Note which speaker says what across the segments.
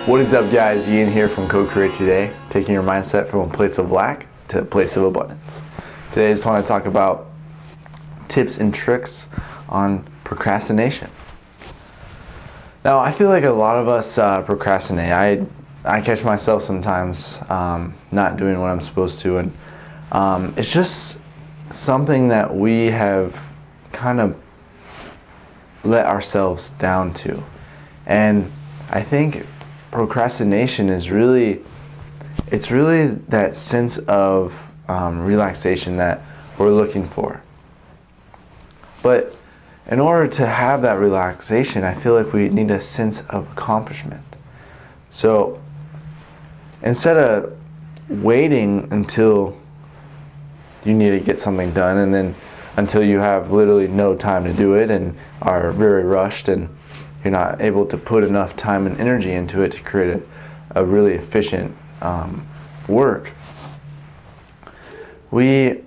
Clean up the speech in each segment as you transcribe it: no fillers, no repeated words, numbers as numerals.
Speaker 1: What is up, guys? Ian here from Co-Create Today, taking your mindset from a place of lack to a place of abundance. Today I just want to talk about tips and tricks on procrastination. Now, I feel like a lot of us procrastinate. I catch myself sometimes not doing what I'm supposed to, and it's just something that we have kind of let ourselves down to. And I think procrastination is really that sense of relaxation that we're looking for. But in order to have that relaxation, I feel like we need a sense of accomplishment. So instead of waiting until you need to get something done, and then until you have literally no time to do it and are very rushed and you're not able to put enough time and energy into it to create a really efficient work, we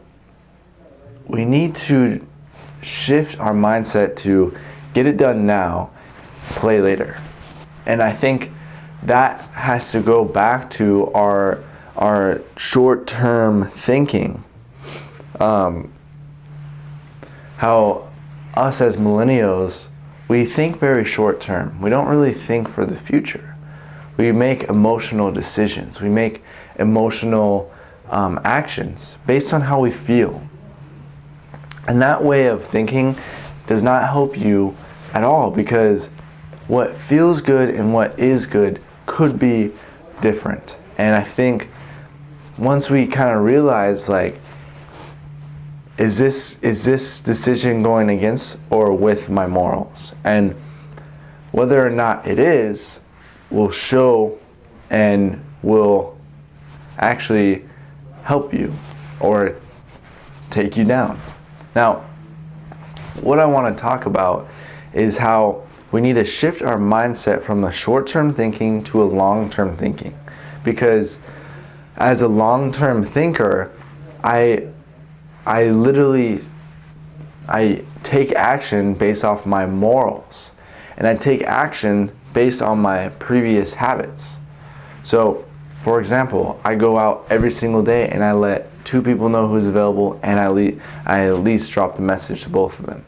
Speaker 1: need to shift our mindset to get it done now, play later. And I think that has to go back to our short-term thinking. How us as millennials, we think very short-term. We don't really think for the future. We make emotional decisions. We make emotional actions based on how we feel. And that way of thinking does not help you at all, because what feels good and what is good could be different. And I think once we kind of realize, like, is this decision going against or with my morals? And whether or not it is will show and will actually help you or take you down. Now, what I want to talk about is how we need to shift our mindset from a short-term thinking to a long-term thinking. Because as a long-term thinker, I take action based off my morals, and I take action based on my previous habits. So, for example, I go out every single day and I let 2 people know who's available, and I at least drop the message to both of them.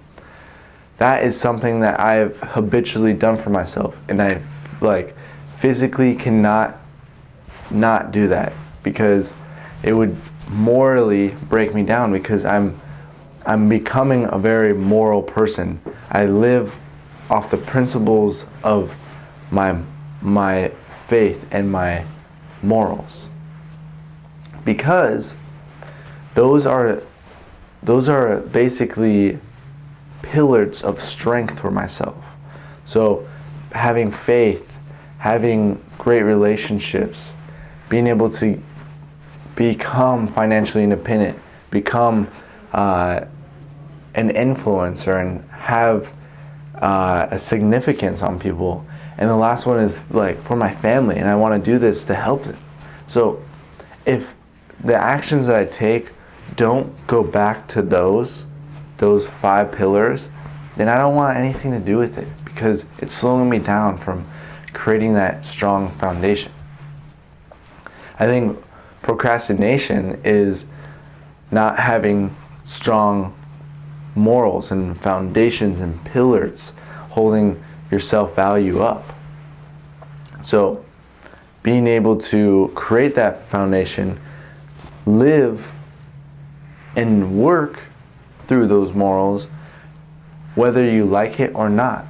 Speaker 1: That is something that I've habitually done for myself, and I physically cannot not do that, because it would morally break me down, because I'm becoming a very moral person. I live off the principles of my faith and my morals, because those are basically pillars of strength for myself. So having faith, having great relationships, being able to become financially independent, become an influencer, and have a significance on people. And the last one is for my family, and I want to do this to help them. So if the actions that I take don't go back to those 5 pillars, then I don't want anything to do with it, because it's slowing me down from creating that strong foundation. I think procrastination is not having strong morals and foundations and pillars holding your self-value up. So being able to create that foundation, live and work through those morals, whether you like it or not,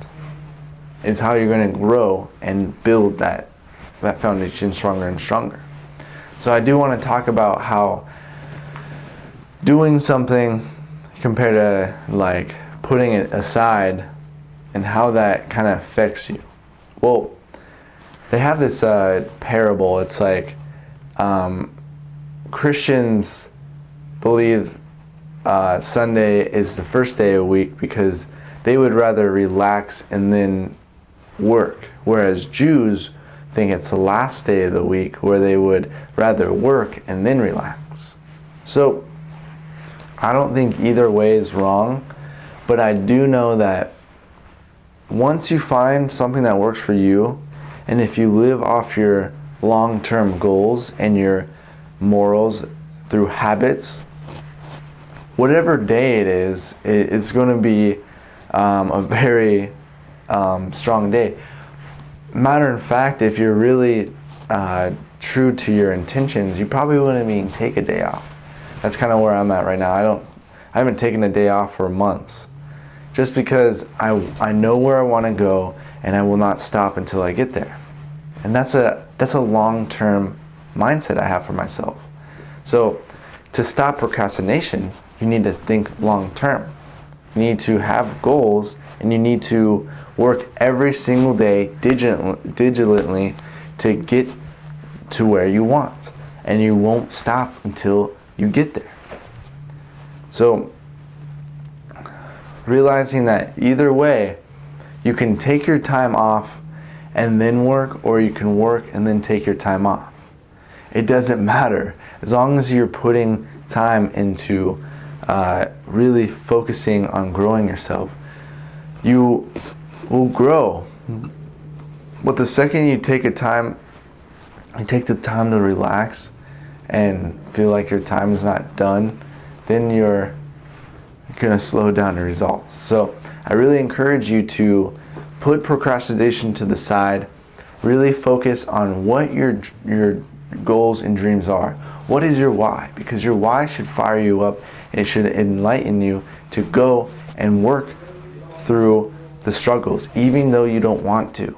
Speaker 1: is how you're going to grow and build that foundation stronger and stronger. So I do want to talk about how doing something compared to putting it aside, and how that kind of affects you. Well, they have this parable. It's Christians believe Sunday is the first day of the week because they would rather relax and then work, whereas Jews think it's the last day of the week where they would rather work and then relax. So I don't think either way is wrong, but I do know that once you find something that works for you, And if you live off your long-term goals and your morals through habits, whatever day it is, it's going to be a very strong day. Matter of fact, if you're really true to your intentions, you probably wouldn't even take a day off. That's kind of where I'm at right now. I haven't taken a day off for months, just because I know where I want to go, and I will not stop until I get there. And that's a long-term mindset I have for myself. So to stop procrastination, you need to think long-term. You need to have goals, and you need to work every single day diligently to get to where you want. And you won't stop until you get there. So realizing that either way, you can take your time off and then work, or you can work and then take your time off. It doesn't matter. As long as you're putting time into really focusing on growing yourself, you will grow. But the second you take the time to relax and feel like your time is not done, then you're going to slow down the results. So I really encourage you to put procrastination to the side. Really focus on what your goals and dreams are. What is your why? Because your why should fire you up, and it should enlighten you to go and work through the struggles, even though you don't want to.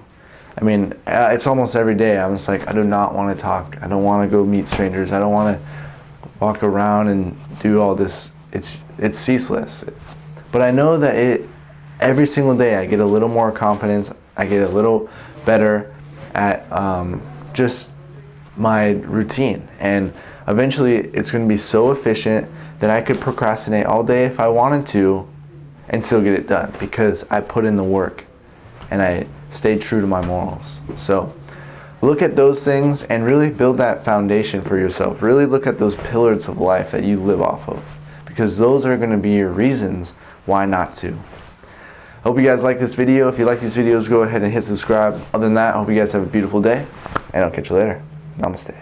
Speaker 1: I mean, it's almost every day I'm just like, I do not want to talk. I don't want to go meet strangers. I don't want to walk around and do all this. It's ceaseless. But I know that every single day I get a little more confidence. I get a little better at just my routine. And eventually it's going to be so efficient that I could procrastinate all day if I wanted to and still get it done, because I put in the work and I stay true to my morals. So look at those things and really build that foundation for yourself. Really look at those pillars of life that you live off of, because those are going to be your reasons why not to. I hope you guys like this video. If you like these videos, go ahead and hit subscribe. Other than that, I hope you guys have a beautiful day, and I'll catch you later. Namaste.